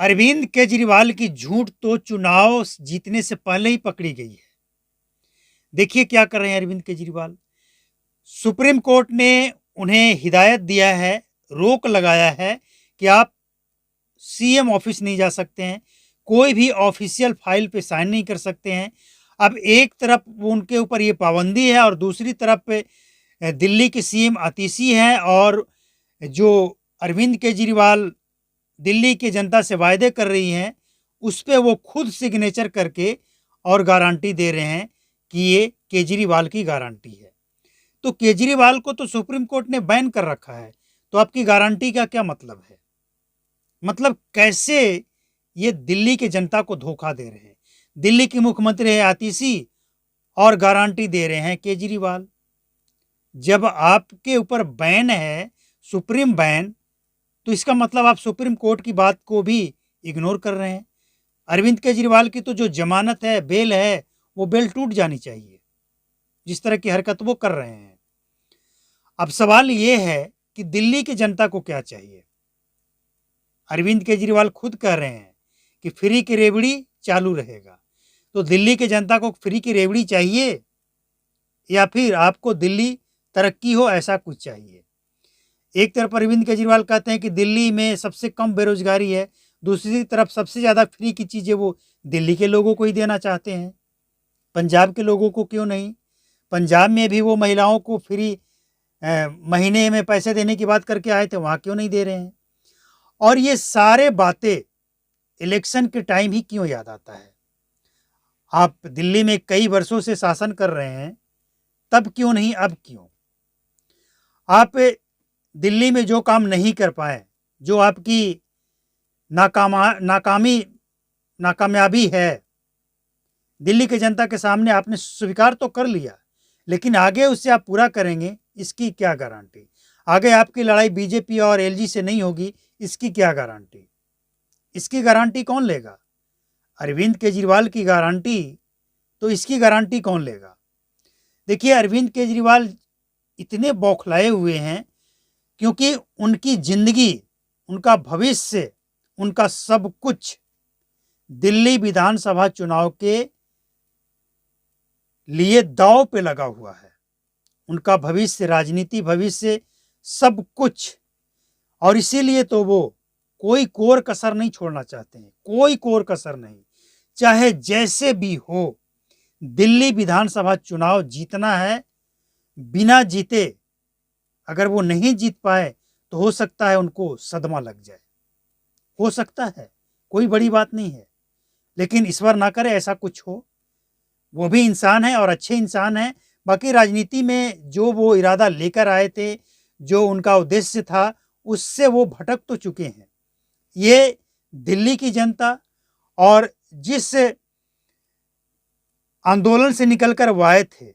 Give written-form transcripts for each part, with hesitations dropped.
अरविंद केजरीवाल की झूठ तो चुनाव जीतने से पहले ही पकड़ी गई है। देखिए क्या कर रहे हैं अरविंद केजरीवाल। सुप्रीम कोर्ट ने उन्हें हिदायत दिया है, रोक लगाया है कि आप सीएम ऑफिस नहीं जा सकते हैं, कोई भी ऑफिशियल फाइल पे साइन नहीं कर सकते हैं। अब एक तरफ उनके ऊपर ये पाबंदी है और दूसरी तरफ पे दिल्ली के सीएम आतिशी हैं और जो अरविंद केजरीवाल दिल्ली की जनता से वायदे कर रही हैं, उस पे वो खुद सिग्नेचर करके और गारंटी दे रहे हैं कि ये केजरीवाल की गारंटी है। तो केजरीवाल को तो सुप्रीम कोर्ट ने बैन कर रखा है, तो आपकी गारंटी का क्या मतलब है? मतलब कैसे ये दिल्ली की जनता को धोखा दे रहे हैं? दिल्ली की मुख्यमंत्री है आतिशी और गारंटी दे रहे हैं केजरीवाल। जब आपके ऊपर बैन है, सुप्रीम बैन, तो इसका मतलब आप सुप्रीम कोर्ट की बात को भी इग्नोर कर रहे हैं। अरविंद केजरीवाल की तो जो जमानत है, बेल है, वो बेल टूट जानी चाहिए, जिस तरह की हरकत वो कर रहे हैं। अब सवाल ये है कि दिल्ली की जनता को क्या चाहिए? अरविंद केजरीवाल खुद कह रहे हैं कि फ्री की रेवड़ी चालू रहेगा। तो दिल्ली की जनता को फ्री की रेवड़ी चाहिए या फिर आपको दिल्ली तरक्की हो, ऐसा कुछ चाहिए? एक तरफ अरविंद केजरीवाल कहते हैं कि दिल्ली में सबसे कम बेरोजगारी है, दूसरी तरफ सबसे ज़्यादा फ्री की चीज़ें वो दिल्ली के लोगों को ही देना चाहते हैं। पंजाब के लोगों को क्यों नहीं? पंजाब में भी वो महिलाओं को फ्री महीने में पैसे देने की बात करके आए थे, वहाँ क्यों नहीं दे रहे हैं? और ये सारे बातें इलेक्शन के टाइम ही क्यों याद आता है? आप दिल्ली में कई वर्षों से शासन कर रहे हैं, तब क्यों नहीं, अब क्यों? आप दिल्ली में जो काम नहीं कर पाए, जो आपकी नाकामयाबी है, दिल्ली की जनता के सामने आपने स्वीकार तो कर लिया, लेकिन आगे उससे आप पूरा करेंगे, इसकी क्या गारंटी? आगे आपकी लड़ाई बीजेपी और एलजी से नहीं होगी, इसकी क्या गारंटी? इसकी गारंटी कौन लेगा? अरविंद केजरीवाल की गारंटी, तो इसकी गारंटी कौन लेगा? देखिए, अरविंद केजरीवाल इतने बौखलाए हुए हैं क्योंकि उनकी जिंदगी, उनका भविष्य, उनका सब कुछ दिल्ली विधानसभा चुनाव के लिए दांव पे लगा हुआ है। उनका भविष्य, राजनीति भविष्य, सब कुछ। और इसीलिए तो वो कोई कोर कसर नहीं छोड़ना चाहते हैं, कोई कोर कसर नहीं। चाहे जैसे भी हो, दिल्ली विधानसभा चुनाव जीतना है। बिना जीते अगर वो नहीं जीत पाए तो हो सकता है उनको सदमा लग जाए, हो सकता है, कोई बड़ी बात नहीं है। लेकिन ईश्वर ना करे ऐसा कुछ हो। वो भी इंसान है और अच्छे इंसान हैं। बाकी राजनीति में जो वो इरादा लेकर आए थे, जो उनका उद्देश्य था, उससे वो भटक तो चुके हैं। ये दिल्ली की जनता और जिस आंदोलन से निकलकर वो आए थे,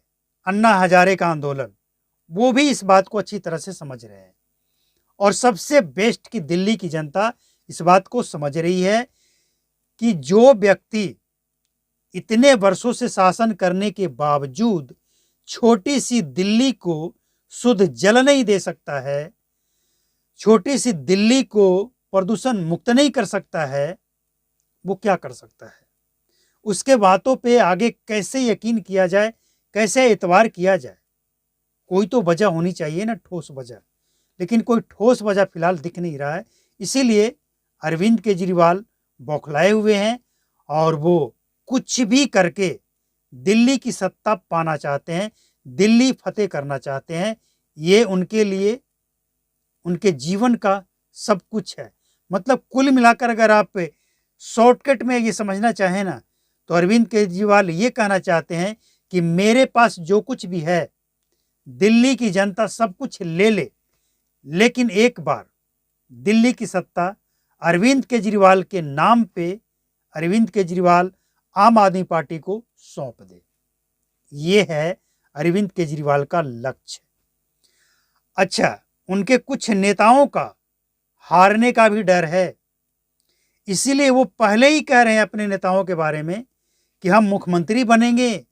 अन्ना हजारे का आंदोलन, वो भी इस बात को अच्छी तरह से समझ रहे हैं। और सबसे बेस्ट कि दिल्ली की जनता इस बात को समझ रही है कि जो व्यक्ति इतने वर्षों से शासन करने के बावजूद छोटी सी दिल्ली को शुद्ध जल नहीं दे सकता है, छोटी सी दिल्ली को प्रदूषण मुक्त नहीं कर सकता है, वो क्या कर सकता है? उसके बातों पे आगे कैसे यकीन किया जाए, कैसे एतबार किया जाए? कोई तो वजह होनी चाहिए ना, ठोस वजह। लेकिन कोई ठोस वजह फिलहाल दिख नहीं रहा है। इसीलिए अरविंद केजरीवाल बौखलाए हुए हैं और वो कुछ भी करके दिल्ली की सत्ता पाना चाहते हैं, दिल्ली फतेह करना चाहते हैं। ये उनके लिए उनके जीवन का सब कुछ है। मतलब कुल मिलाकर अगर आप शॉर्टकट में ये समझना चाहें ना, तो अरविंद केजरीवाल ये कहना चाहते हैं कि मेरे पास जो कुछ भी है, दिल्ली की जनता सब कुछ ले ले, लेकिन एक बार दिल्ली की सत्ता अरविंद केजरीवाल के नाम पे अरविंद केजरीवाल आम आदमी पार्टी को सौंप दे। ये है अरविंद केजरीवाल का लक्ष्य। अच्छा, उनके कुछ नेताओं का हारने का भी डर है, इसीलिए वो पहले ही कह रहे हैं अपने नेताओं के बारे में कि हम मुख्यमंत्री बनेंगे,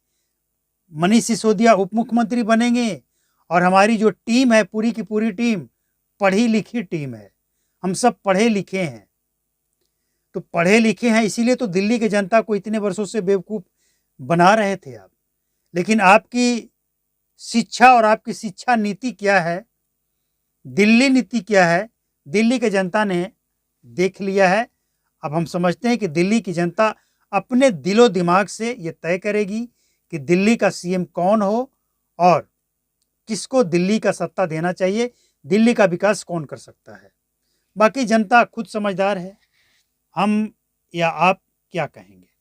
मनीष सिसोदिया उप मुख्यमंत्री बनेंगे और हमारी जो टीम है, पूरी की पूरी टीम पढ़ी लिखी टीम है, हम सब पढ़े लिखे हैं। तो पढ़े लिखे हैं, इसीलिए तो दिल्ली की जनता को इतने वर्षों से बेवकूफ़ बना रहे थे आप। लेकिन आपकी शिक्षा और आपकी शिक्षा नीति क्या है, दिल्ली नीति क्या है, दिल्ली की जनता ने देख लिया है। अब हम समझते हैं कि दिल्ली की जनता अपने दिलो दिमाग से ये तय करेगी कि दिल्ली का सीएम कौन हो और किसको दिल्ली का सत्ता देना चाहिए, दिल्ली का विकास कौन कर सकता है। बाकी जनता खुद समझदार है। हम या आप क्या कहेंगे?